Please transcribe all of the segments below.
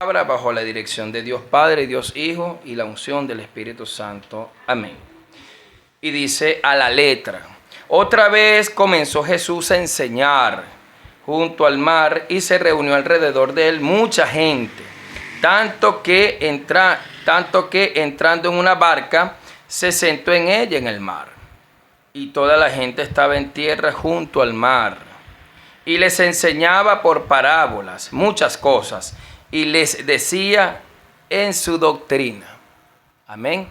Bajo la dirección de Dios Padre, Dios Hijo y la unción del Espíritu Santo. Amén. Y dice a la letra: otra vez comenzó Jesús a enseñar junto al mar y se reunió alrededor de él mucha gente, tanto que entrando en una barca se sentó en ella en el mar. Y toda la gente estaba en tierra junto al mar. Y les enseñaba por parábolas muchas cosas y les decía en su doctrina. Amén.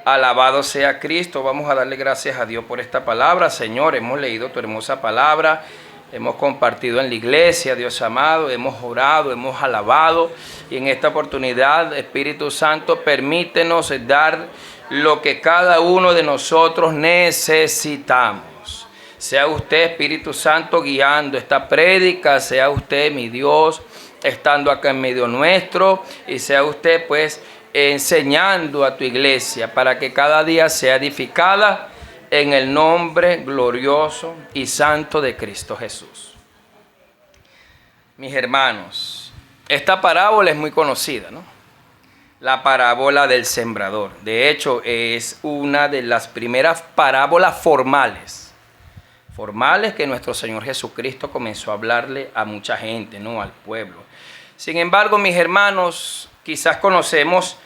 Alabado sea Cristo. Vamos a darle gracias a Dios por esta palabra. Señor, hemos leído tu hermosa palabra, hemos compartido en la iglesia, Dios amado, hemos orado, hemos alabado. Y en esta oportunidad, Espíritu Santo, permítenos dar lo que cada uno de nosotros necesitamos. Sea usted, Espíritu Santo, guiando esta prédica, sea usted, mi Dios, estando acá en medio nuestro, y sea usted pues enseñando a tu iglesia para que cada día sea edificada en el nombre glorioso y santo de Cristo Jesús. Mis hermanos, esta parábola es muy conocida, ¿no? La parábola del sembrador. De hecho, es una de las primeras parábolas formales que nuestro Señor Jesucristo comenzó a hablarle a mucha gente, ¿no? Al pueblo. Sin embargo, mis hermanos, quizás conocemos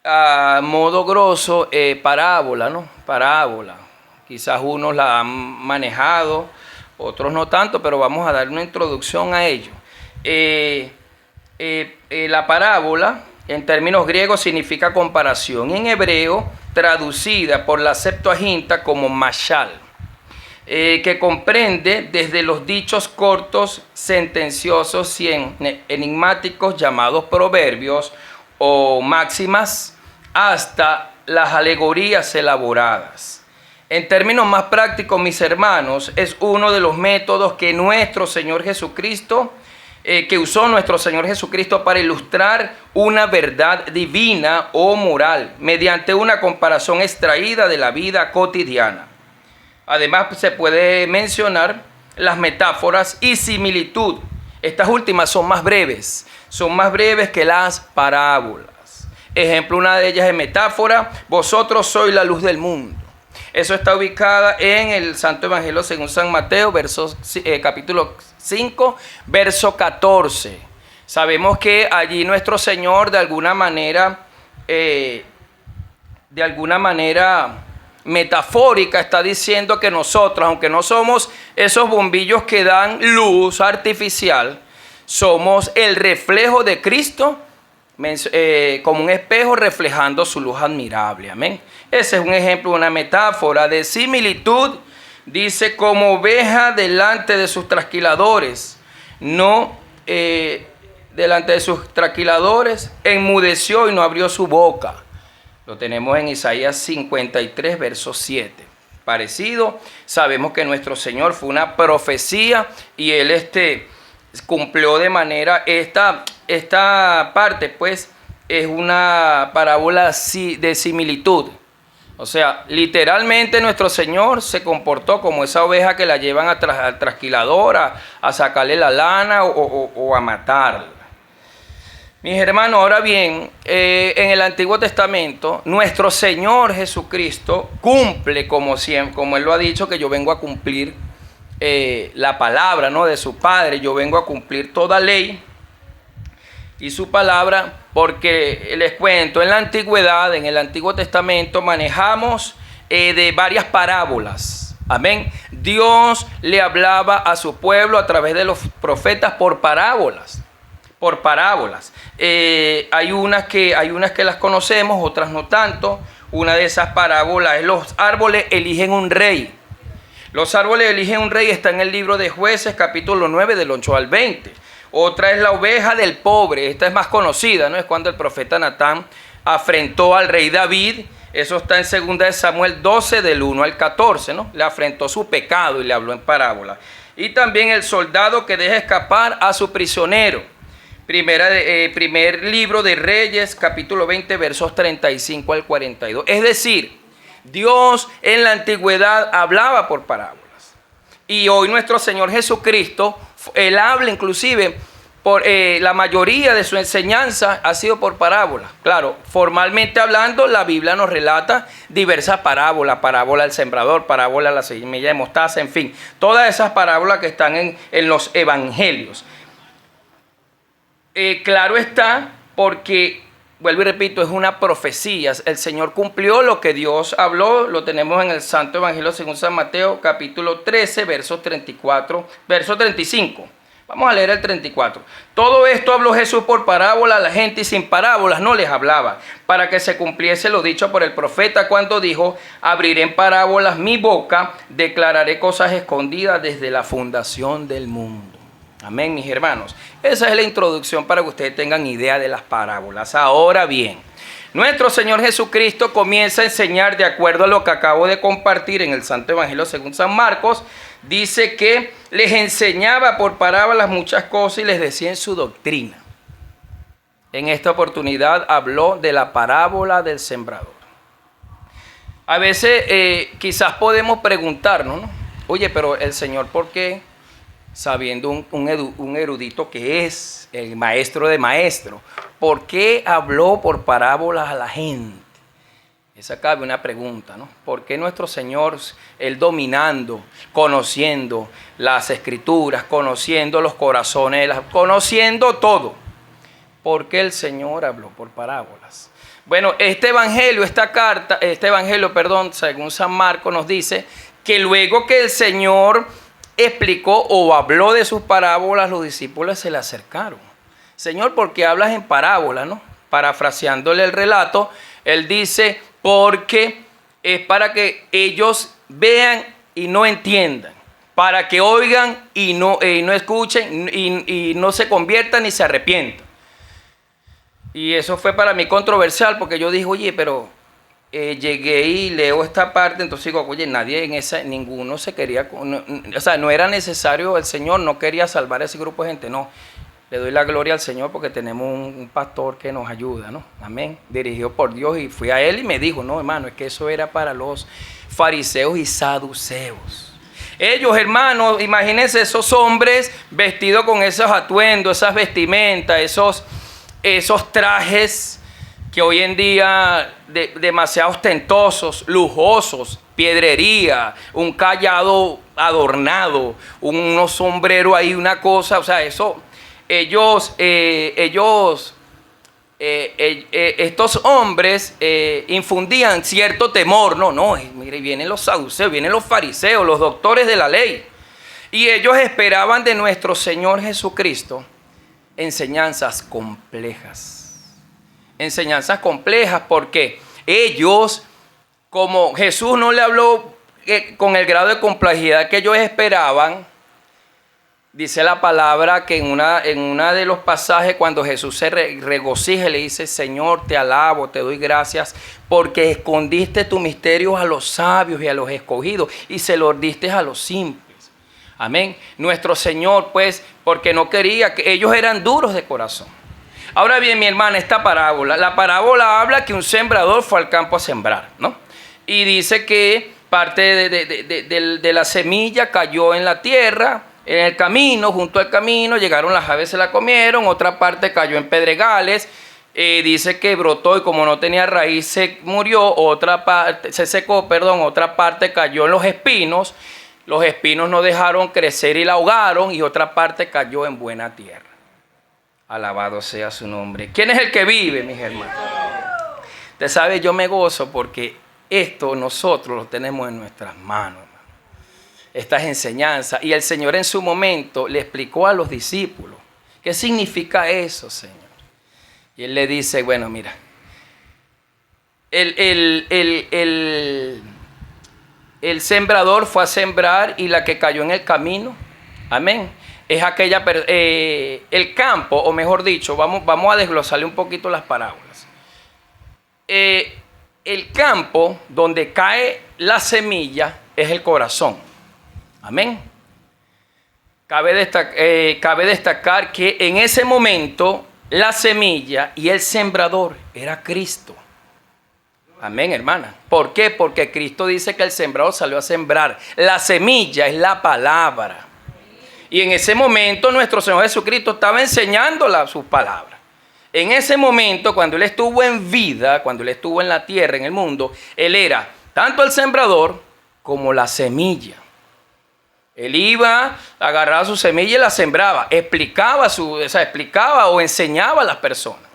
a modo grosso parábola, ¿no? Parábola. Quizás unos la han manejado, otros no tanto, pero vamos a dar una introducción a ello. La parábola, en términos griegos, significa comparación. En hebreo, traducida por la Septuaginta como mashal, que comprende desde los dichos cortos, sentenciosos y enigmáticos llamados proverbios o máximas, hasta las alegorías elaboradas. En términos más prácticos, mis hermanos, es uno de los métodos que nuestro Señor Jesucristo, que usó nuestro Señor Jesucristo para ilustrar una verdad divina o moral mediante una comparación extraída de la vida cotidiana. Además, se puede mencionar las metáforas y similitud. Estas últimas son más breves que las parábolas. Ejemplo, una de ellas es metáfora: vosotros sois la luz del mundo. Eso está ubicada en el Santo Evangelio según San Mateo, capítulo 5, verso 14. Sabemos que allí nuestro Señor de alguna manera metafórica está diciendo que nosotros, aunque no somos esos bombillos que dan luz artificial, somos el reflejo de Cristo, como un espejo reflejando su luz admirable. Amén. Ese es un ejemplo, una metáfora. De similitud, dice: como oveja delante de sus trasquiladores, enmudeció y no abrió su boca. Lo tenemos en Isaías 53, verso 7. Parecido, sabemos que nuestro Señor fue una profecía y Él cumplió de manera, esta parte pues es una parábola de similitud. O sea, literalmente nuestro Señor se comportó como esa oveja que la llevan al trasquilador a sacarle la lana o a matarla. Mis hermanos, ahora bien, en el Antiguo Testamento, nuestro Señor Jesucristo cumple como Él lo ha dicho, que yo vengo a cumplir la palabra, ¿no?, de su Padre. Yo vengo a cumplir toda ley y su palabra, porque les cuento, en la antigüedad, en el Antiguo Testamento, manejamos de varias parábolas. Amén. Dios le hablaba a su pueblo a través de los profetas por parábolas. Hay unas que las conocemos, otras no tanto. Una de esas parábolas es: los árboles eligen un rey. Los árboles eligen un rey, está en el libro de Jueces, capítulo 9, del 8 al 20. Otra es la oveja del pobre. Esta es más conocida, ¿no? Es cuando el profeta Natán afrentó al rey David. Eso está en 2 de Samuel 12, del 1 al 14, ¿no? Le afrentó su pecado y le habló en parábola. Y también el soldado que deja escapar a su prisionero. Primer libro de Reyes, capítulo 20, versos 35 al 42. Es decir, Dios en la antigüedad hablaba por parábolas. Y hoy nuestro Señor Jesucristo, Él habla inclusive la mayoría de su enseñanza ha sido por parábolas. Claro, formalmente hablando, la Biblia nos relata diversas parábolas: parábola del sembrador, parábola de la semilla de mostaza, en fin, todas esas parábolas que están en los evangelios. Claro está, porque, vuelvo y repito, es una profecía. El Señor cumplió lo que Dios habló. Lo tenemos en el Santo Evangelio según San Mateo, capítulo 13, versos 34, verso 35. Vamos a leer el 34. Todo esto habló Jesús por parábola a la gente, y sin parábolas no les hablaba, para que se cumpliese lo dicho por el profeta cuando dijo: abriré en parábolas mi boca, declararé cosas escondidas desde la fundación del mundo. Amén, mis hermanos. Esa es la introducción para que ustedes tengan idea de las parábolas. Ahora bien, nuestro Señor Jesucristo comienza a enseñar de acuerdo a lo que acabo de compartir en el Santo Evangelio según San Marcos. Dice que les enseñaba por parábolas muchas cosas y les decía en su doctrina. En esta oportunidad habló de la parábola del sembrador. A veces quizás podemos preguntarnos, ¿no? Oye, pero el Señor, ¿por qué? Sabiendo un erudito que es el maestro de maestros, ¿por qué habló por parábolas a la gente? Esa cabe una pregunta, ¿no? ¿Por qué nuestro Señor, Él dominando, conociendo las Escrituras, conociendo los corazones, conociendo todo, por qué el Señor habló por parábolas? Bueno, este evangelio, según San Marcos, nos dice que luego que el Señor explicó o habló de sus parábolas, los discípulos se le acercaron. Señor, ¿por qué hablas en parábolas, no? Parafraseándole el relato, Él dice: porque es para que ellos vean y no entiendan, para que oigan y no escuchen y no se conviertan y se arrepientan. Y eso fue para mí controversial, porque yo dije: oye, pero llegué y leo esta parte, entonces digo: oye, ninguno se quería, no era necesario, el Señor no quería salvar a ese grupo de gente, no. Le doy la gloria al Señor porque tenemos un pastor que nos ayuda, ¿no? Amén. Dirigido por Dios, y fui a él y me dijo: no, hermano, es que eso era para los fariseos y saduceos. Ellos, hermanos, imagínense esos hombres vestidos con esos atuendos, esas vestimentas, esos trajes que hoy en día demasiado ostentosos, lujosos, piedrería, un callado adornado, unos sombreros ahí, una cosa, o sea, eso... estos hombres infundían cierto temor. Mire, vienen los saduceos, vienen los fariseos, los doctores de la ley, y ellos esperaban de nuestro Señor Jesucristo enseñanzas complejas, porque ellos, como Jesús no le habló con el grado de complejidad que ellos esperaban. Dice la palabra que en una de los pasajes, cuando Jesús se regocija, le dice: Señor, te alabo, te doy gracias, porque escondiste tus misterios a los sabios y a los escogidos, y se los diste a los simples. Amén. Nuestro Señor, pues, porque no quería, que ellos eran duros de corazón. Ahora bien, mi hermana, la parábola habla que un sembrador fue al campo a sembrar, ¿no? Y dice que parte de la semilla cayó en la tierra, en el camino, junto al camino, llegaron las aves, se la comieron. Otra parte cayó en pedregales. Dice que brotó y como no tenía raíz se murió. Se secó, otra parte cayó en los espinos. Los espinos no dejaron crecer y la ahogaron. Y otra parte cayó en buena tierra. Alabado sea su nombre. ¿Quién es el que vive, mis hermanos? Usted sabe, yo me gozo porque esto nosotros lo tenemos en nuestras manos. Estas enseñanzas, y el Señor en su momento le explicó a los discípulos qué significa eso, Señor. Y Él le dice: bueno, mira, el sembrador fue a sembrar, y la que cayó en el camino, amén, es aquella, el campo, o mejor dicho, vamos a desglosarle un poquito las parábolas. El campo donde cae la semilla es el corazón. Amén. Cabe destacar que en ese momento la semilla y el sembrador era Cristo. Amén, hermana. ¿Por qué? Porque Cristo dice que el sembrador salió a sembrar. La semilla es la palabra. Y en ese momento nuestro Señor Jesucristo estaba enseñando sus palabras. En ese momento, cuando Él estuvo en vida, cuando Él estuvo en la tierra, en el mundo, Él era tanto el sembrador como la semilla. Él iba, agarraba su semilla y la sembraba, explicaba o enseñaba a las personas.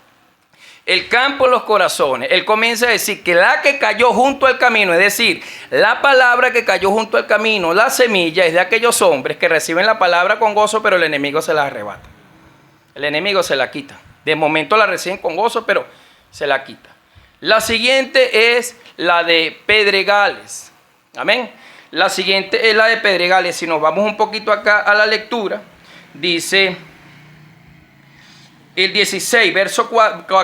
El campo, los corazones. Él comienza a decir que la que cayó junto al camino, es decir, la palabra que cayó junto al camino, la semilla, es de aquellos hombres que reciben la palabra con gozo, pero el enemigo se la arrebata. El enemigo se la quita. De momento la reciben con gozo, pero se la quita. La siguiente es la de pedregales. Amén. La siguiente es la de pedregales. Si nos vamos un poquito acá a la lectura, dice el 16,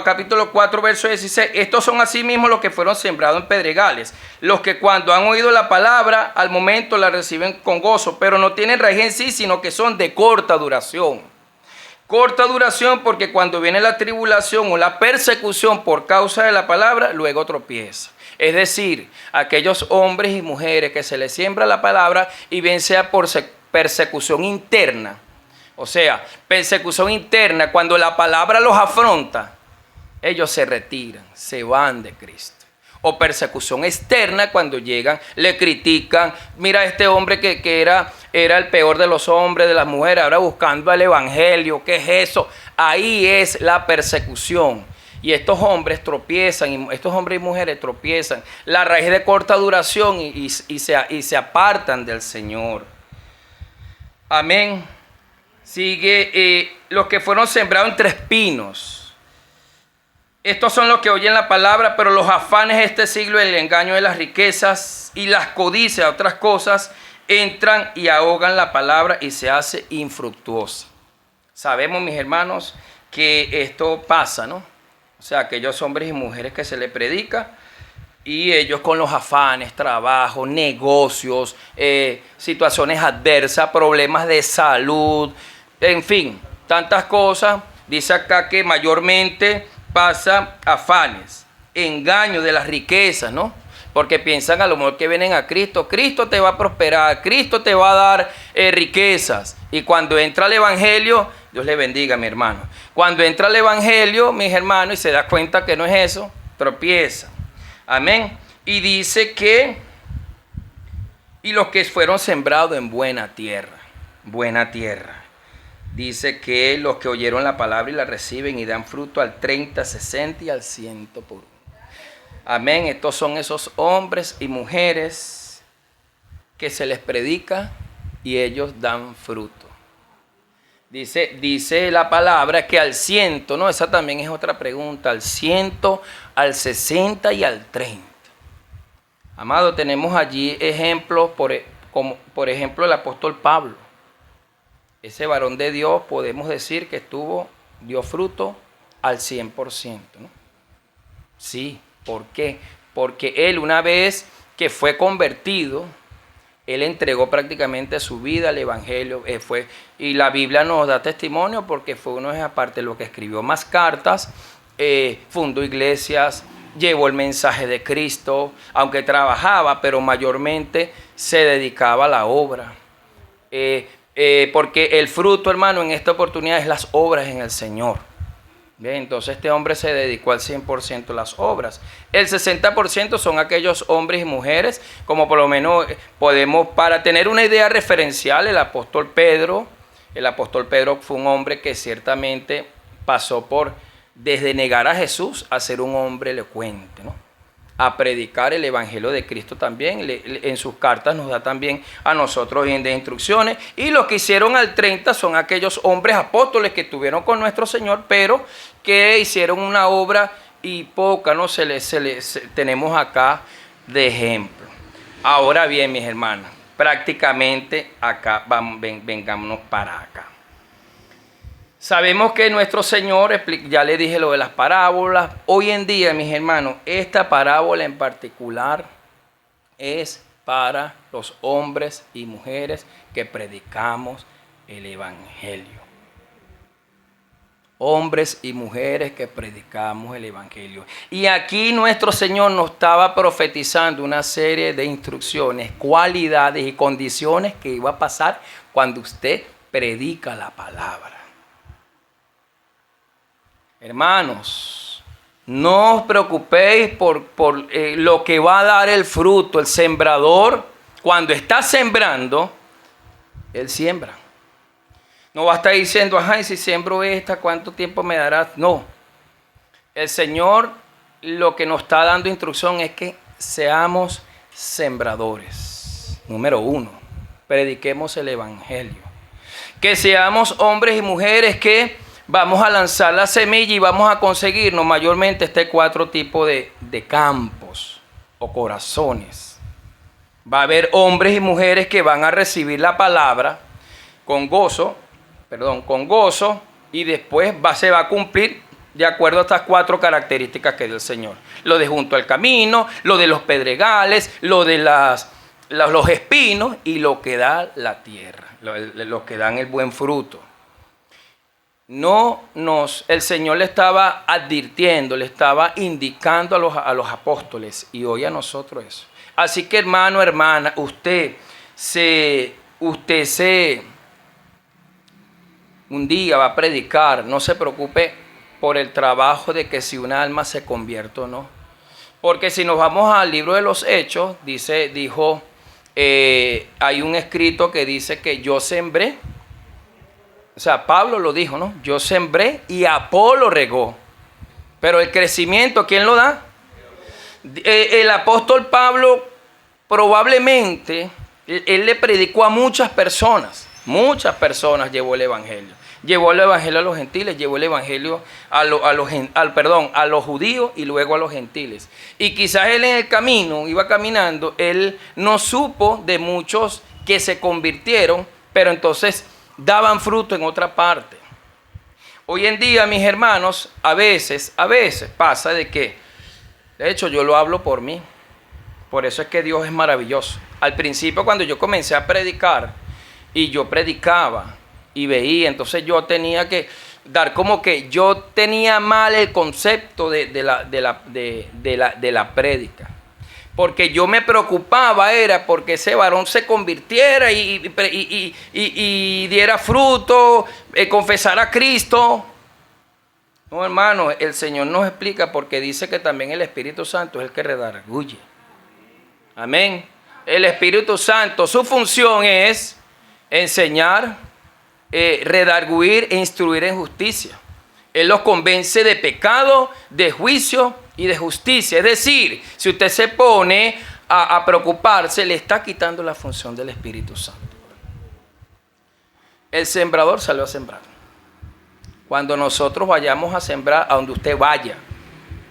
capítulo 4, verso 16. Estos son asimismo los que fueron sembrados en pedregales, los que cuando han oído la palabra, al momento la reciben con gozo, pero no tienen raíz en sí, sino que son de corta duración. Corta duración porque cuando viene la tribulación o la persecución por causa de la palabra, luego tropieza. Es decir, aquellos hombres y mujeres que se les siembra la palabra y bien sea por persecución interna. O sea, persecución interna, cuando la palabra los afronta, ellos se retiran, se van de Cristo. O persecución externa, cuando llegan, le critican. Mira, este hombre que era el peor de los hombres, de las mujeres, ahora buscando el evangelio. ¿Qué es eso? Ahí es la persecución. Y estos hombres tropiezan, estos hombres y mujeres tropiezan. La raíz de corta duración y se apartan del Señor. Amén. Sigue los que fueron sembrados entre espinos. Estos son los que oyen la palabra, pero los afanes de este siglo, el engaño de las riquezas y las codicias, otras cosas, entran y ahogan la palabra y se hace infructuosa. Sabemos, mis hermanos, que esto pasa, ¿no? O sea, aquellos hombres y mujeres que se les predica y ellos con los afanes, trabajo, negocios, situaciones adversas, problemas de salud, en fin, tantas cosas. Dice acá que mayormente pasa afanes, engaño de las riquezas, ¿no? Porque piensan a lo mejor que vienen a Cristo. Cristo te va a prosperar, Cristo te va a dar riquezas. Y cuando entra el evangelio, Dios le bendiga, mi hermano. Cuando entra el evangelio, mis hermanos, y se da cuenta que no es eso, tropieza. Amén. Y dice que, y los que fueron sembrados en buena tierra. Dice que los que oyeron la palabra y la reciben y dan fruto al 30, 60 y al 100 por uno. Amén. Estos son esos hombres y mujeres que se les predica y ellos dan fruto. Dice la palabra que al 100, ¿no? Esa también es otra pregunta. Al 100, al 60 y al 30. Amado, tenemos allí ejemplos, como por ejemplo el apóstol Pablo. Ese varón de Dios podemos decir que dio fruto al 100%, ¿no? Sí, ¿por qué? Porque él, una vez que fue convertido, él entregó prácticamente su vida al evangelio. Y la Biblia nos da testimonio porque fue uno de aparte de lo que escribió más cartas, fundó iglesias, llevó el mensaje de Cristo, aunque trabajaba, pero mayormente se dedicaba a la obra. Porque el fruto, hermano, en esta oportunidad es las obras en el Señor. Bien, entonces este hombre se dedicó al 100% a las obras. El 60% son aquellos hombres y mujeres, como por lo menos podemos, para tener una idea referencial, el apóstol Pedro fue un hombre que ciertamente pasó desde negar a Jesús a ser un hombre elocuente, ¿no? A predicar el evangelio de Cristo también. En sus cartas nos da también a nosotros bien de instrucciones. Y los que hicieron al 30 son aquellos hombres apóstoles que estuvieron con nuestro Señor, pero que hicieron una obra y poca, ¿no? Tenemos acá de ejemplo. Ahora bien, mis hermanas, prácticamente acá, vengámonos para acá. Sabemos que nuestro Señor, ya le dije lo de las parábolas. Hoy en día, mis hermanos, esta parábola en particular es para los hombres y mujeres que predicamos el evangelio. Hombres y mujeres que predicamos el evangelio. Y aquí nuestro Señor nos estaba profetizando una serie de instrucciones, cualidades y condiciones que iba a pasar cuando usted predica la palabra. Hermanos, no os preocupéis por lo que va a dar el fruto. El sembrador, cuando está sembrando, él siembra. No va a estar diciendo, ajá, y si siembro esta, ¿cuánto tiempo me dará? No. El Señor lo que nos está dando instrucción es que seamos sembradores. Número 1, prediquemos el evangelio. Que seamos hombres y mujeres que vamos a lanzar la semilla y vamos a conseguirnos mayormente 4 tipos de campos o corazones. Va a haber hombres y mujeres que van a recibir la palabra con gozo, y después se va a cumplir de acuerdo a estas 4 características que dio el Señor. Lo de junto al camino, lo de los pedregales, lo de los espinos y lo que da la tierra, lo que dan el buen fruto. El Señor le estaba advirtiendo, le estaba indicando a los apóstoles y hoy a nosotros eso. Así que hermano, hermana, usted un día va a predicar, no se preocupe por el trabajo de que si una alma se convierte o no. Porque si nos vamos al libro de los Hechos, hay un escrito que dice que yo sembré. O sea, Pablo lo dijo, ¿no? Yo sembré y Apolo regó. Pero el crecimiento, ¿quién lo da? El apóstol Pablo probablemente, él le predicó a muchas personas llevó el evangelio. Llevó el evangelio a los gentiles, llevó el evangelio a los judíos y luego a los gentiles. Y quizás él en el camino, iba caminando, él no supo de muchos que se convirtieron, pero entonces daban fruto en otra parte. Hoy en día, mis hermanos, a veces pasa de que, de hecho yo lo hablo por mí, por eso es que Dios es maravilloso. Al principio cuando yo comencé a predicar y yo predicaba y veía, entonces yo tenía que dar como que yo tenía mal el concepto de la prédica. Porque yo me preocupaba era porque ese varón se convirtiera y diera fruto, confesara a Cristo. No, hermano, el Señor nos explica porque dice que también el Espíritu Santo es el que redarguye. Amén. El Espíritu Santo, su función es enseñar, redarguir e instruir en justicia. Él los convence de pecado, de juicio y de justicia. Es decir, si usted se pone a preocuparse, le está quitando la función del Espíritu Santo. El sembrador salió a sembrar. Cuando nosotros vayamos a sembrar, a donde usted vaya,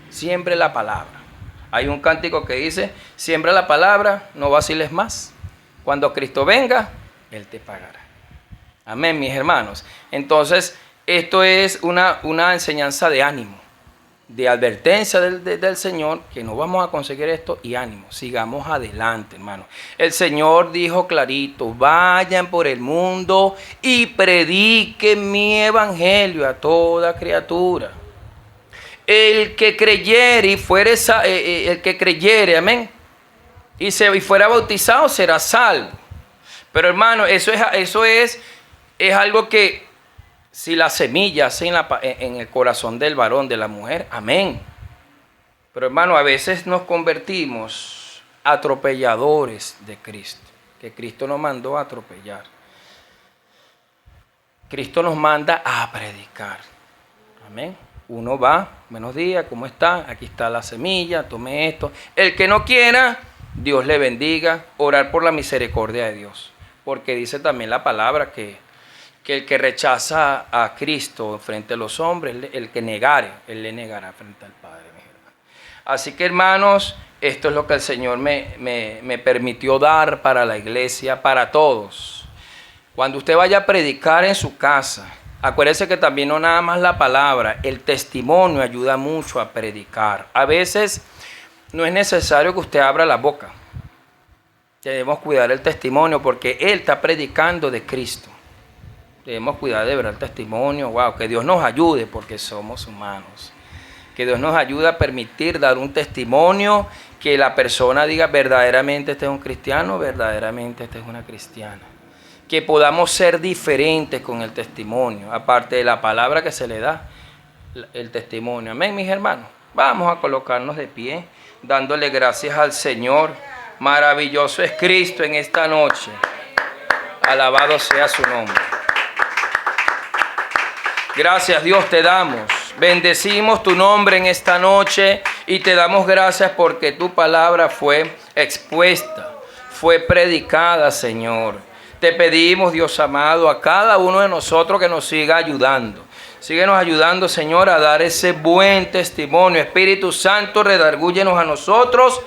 siembre la palabra. Hay un cántico que dice, siembra la palabra, no vaciles más. Cuando Cristo venga, Él te pagará. Amén, mis hermanos. Entonces, esto es una enseñanza de ánimo, de advertencia del Señor, que no vamos a conseguir esto, y ánimo, sigamos adelante, hermano. El Señor dijo clarito, vayan por el mundo y prediquen mi evangelio a toda criatura. El que creyere amén, y fuera bautizado será salvo. Pero hermano, eso es algo que si la semilla hace en el corazón del varón, de la mujer, amén. Pero hermano, a veces nos convertimos atropelladores de Cristo, que Cristo nos mandó a atropellar. Cristo nos manda a predicar. Amén. Uno va, buenos días, ¿cómo está? Aquí está la semilla, tome esto. El que no quiera, Dios le bendiga, orar por la misericordia de Dios. Porque dice también la palabra que el que rechaza a Cristo frente a los hombres, el que negare, Él le negará frente al Padre. Así que hermanos, esto es lo que el Señor me permitió dar para la iglesia, para todos. Cuando usted vaya a predicar en su casa, acuérdese que también no nada más la palabra, el testimonio ayuda mucho a predicar. A veces no es necesario que usted abra la boca. Debemos cuidar el testimonio porque Él está predicando de Cristo. Debemos cuidar de ver el testimonio. Wow, que Dios nos ayude porque somos humanos. Que Dios nos ayude a permitir dar un testimonio, que la persona diga verdaderamente este es un cristiano, verdaderamente esta es una cristiana. que podamos ser diferentes con el testimonio, aparte de la palabra que se le da, el testimonio. Amén, mis hermanos. Vamos a colocarnos de pie, dándole gracias al Señor. Maravilloso es Cristo en esta noche. Alabado sea su nombre. Gracias, Dios, te damos. Bendecimos tu nombre en esta noche y te damos gracias porque tu palabra fue expuesta, fue predicada, Señor. Te pedimos, Dios amado, a cada uno de nosotros que nos siga ayudando. Síguenos ayudando, Señor, a dar ese buen testimonio. Espíritu Santo, redargúyenos a nosotros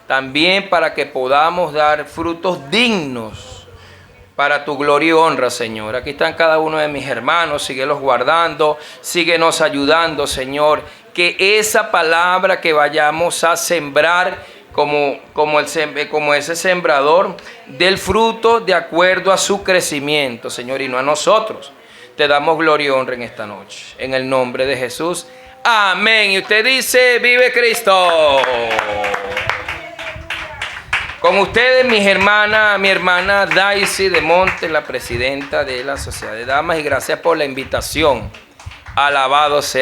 también para que podamos dar frutos dignos para tu gloria y honra, Señor. Aquí están cada uno de mis hermanos. Síguelos guardando, síguenos ayudando, Señor. Que esa palabra que vayamos a sembrar como ese sembrador del fruto de acuerdo a su crecimiento, Señor, y no a nosotros. Te damos gloria y honra en esta noche. En el nombre de Jesús. Amén. Y usted dice, ¡vive Cristo! Con ustedes, mi hermana Daisy de Monte, la presidenta de la Sociedad de Damas, y gracias por la invitación. Alabado sea